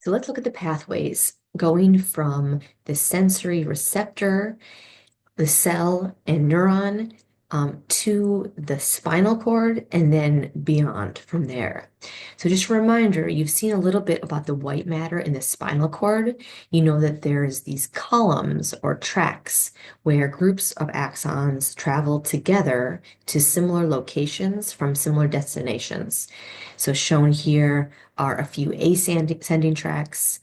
So let's look at the pathways going from the sensory receptor, the cell and neuron, to the spinal cord and then beyond from there. So just a reminder, you've seen a little bit about the white matter in the spinal cord. You know that there's these columns or tracks where groups of axons travel together to similar locations from similar destinations. So shown here are a few ascending tracks.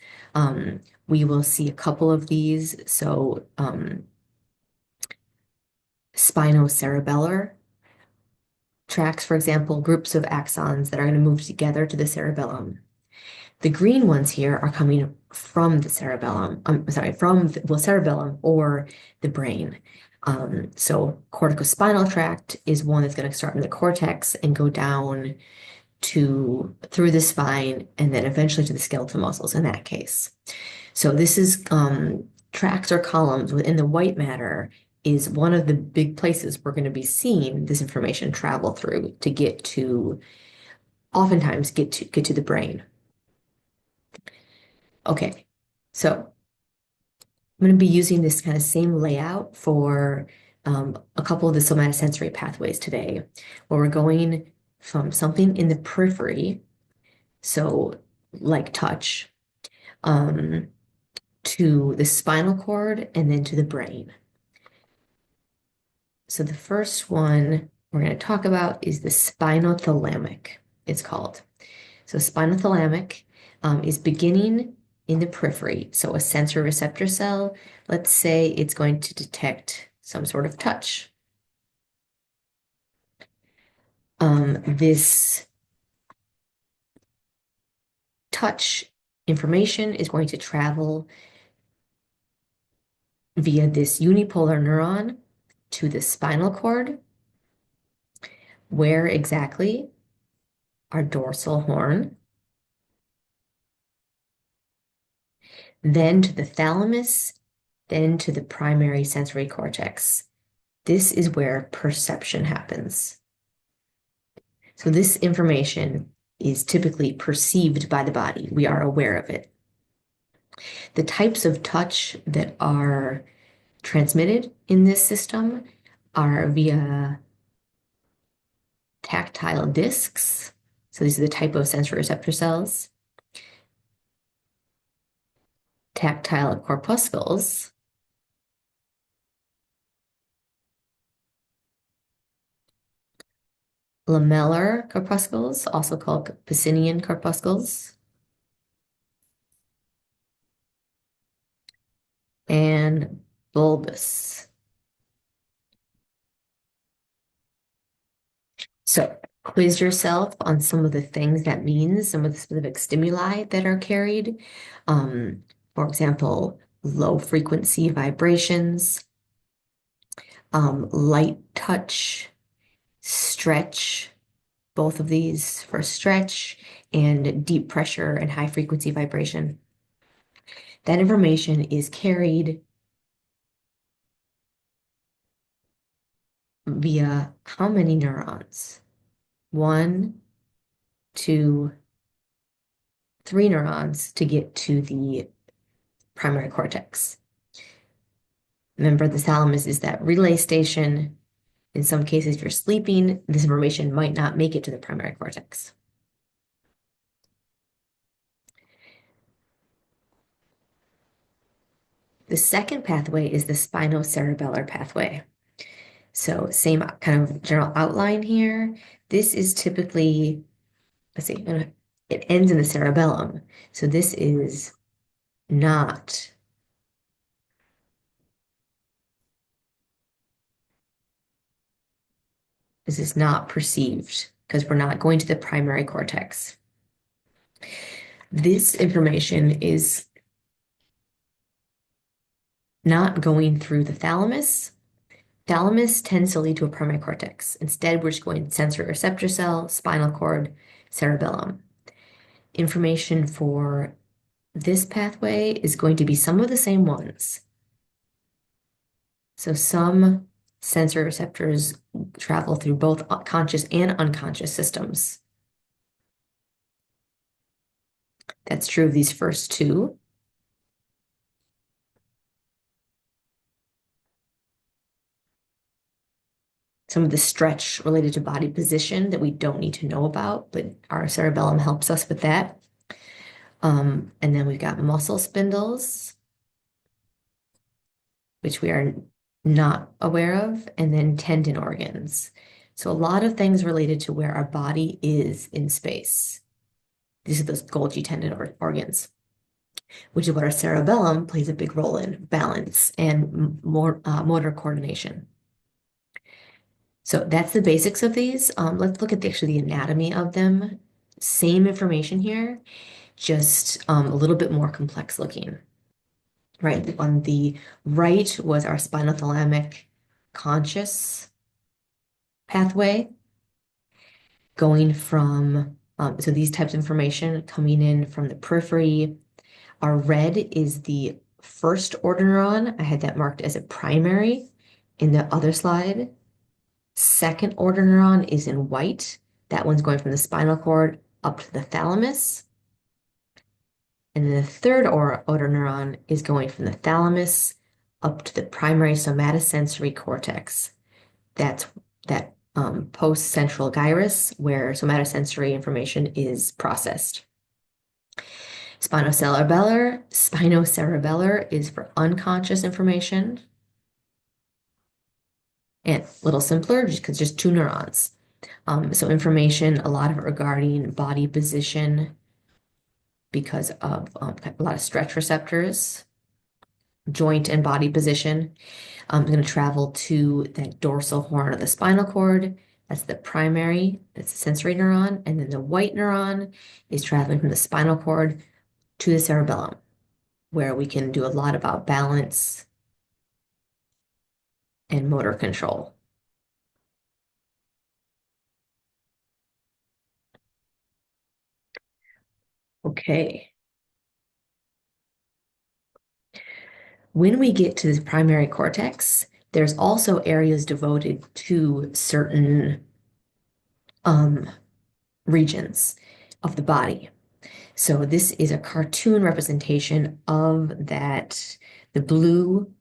We will see a couple of these. So spinocerebellar tracks, for example, groups of axons that are going to move together to the cerebellum. The green ones here are coming from the cerebellum, from the cerebellum or the brain. So corticospinal tract is one that's going to start in the cortex and go down through the spine and then eventually to the skeletal muscles in that case. So this is tracks or columns within the white matter is one of the big places we're going to be seeing this information travel through to oftentimes get to the brain. Okay, so I'm going to be using this kind of same layout for a couple of the somatosensory pathways today, where we're going from something in the periphery, so like touch, to the spinal cord and then to the brain. So the first one we're going to talk about is the spinothalamic, it's called. So spinothalamic is beginning in the periphery. So a sensory receptor cell, let's say it's going to detect some sort of touch. This touch information is going to travel via this unipolar neuron to the spinal cord. Where exactly? Our dorsal horn. Then to the thalamus, then to the primary sensory cortex. This is where perception happens. So this information is typically perceived by the body. We are aware of it. The types of touch that are transmitted in this system are via tactile discs. So these are the type of sensory receptor cells. Tactile corpuscles. Lamellar corpuscles, also called Pacinian corpuscles. And bulbous. So quiz yourself on some of the things that means, some of the specific stimuli that are carried. For example, low frequency vibrations, light touch, stretch, both of these for stretch, and deep pressure and high frequency vibration. That information is carried via how many neurons? 1, 2, 3 neurons to get to the primary cortex. Remember, the thalamus is that relay station. In some cases, if you're sleeping, this information might not make it to the primary cortex. The second pathway is the spinocerebellar pathway. So same kind of general outline here. This is typically, let's see, it ends in the cerebellum. So this is not perceived because we're not going to the primary cortex. This information is not going through the thalamus. Thalamus tends to lead to a primary cortex. Instead, we're just going sensory receptor cell, spinal cord, cerebellum. Information for this pathway is going to be some of the same ones. So some sensory receptors travel through both conscious and unconscious systems. That's true of these first two. Some of the stretch related to body position that we don't need to know about, but our cerebellum helps us with that. And then we've got muscle spindles, which we are not aware of, and then tendon organs. So a lot of things related to where our body is in space. These are those Golgi tendon organs, which is what our cerebellum plays a big role in, balance and more motor coordination. So that's the basics of these. Let's look at actually the anatomy of them. Same information here, just a little bit more complex looking. Right, on the right was our spinothalamic conscious pathway going from, so these types of information coming in from the periphery. Our red is the first order neuron. I had that marked as a primary in the other slide. Second order neuron is in white. That one's going from the spinal cord up to the thalamus. And then the third order neuron is going from the thalamus up to the primary somatosensory cortex. That's that post-central gyrus where somatosensory information is processed. Spinocerebellar is for unconscious information. And a little simpler just because just two neurons. So information, a lot of it regarding body position because of a lot of stretch receptors, joint and body position. I'm going to travel to that dorsal horn of the spinal cord. That's the primary, that's the sensory neuron. And then the white neuron is traveling from the spinal cord to the cerebellum, where we can do a lot about balance and motor control. Okay. When we get to the primary cortex, there's also areas devoted to certain um, regions of the body. So this is a cartoon representation of that. The blue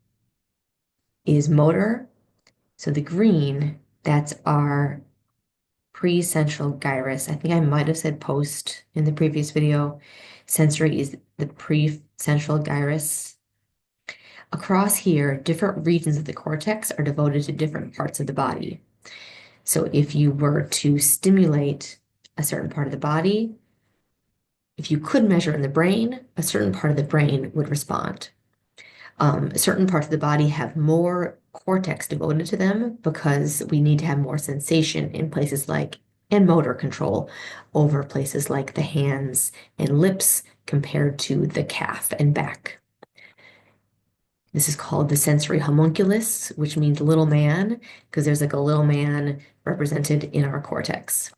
is motor. So the green, that's our pre-central gyrus. I think I might have said post in the previous video. Sensory is the pre-central gyrus. Across here, different regions of the cortex are devoted to different parts of the body. So if you were to stimulate a certain part of the body, if you could measure in the brain, a certain part of the brain would respond. Certain parts of the body have more cortex devoted to them because we need to have more sensation in places like, and motor control over places like the hands and lips compared to the calf and back. This is called the sensory homunculus, which means little man, because there's like a little man represented in our cortex.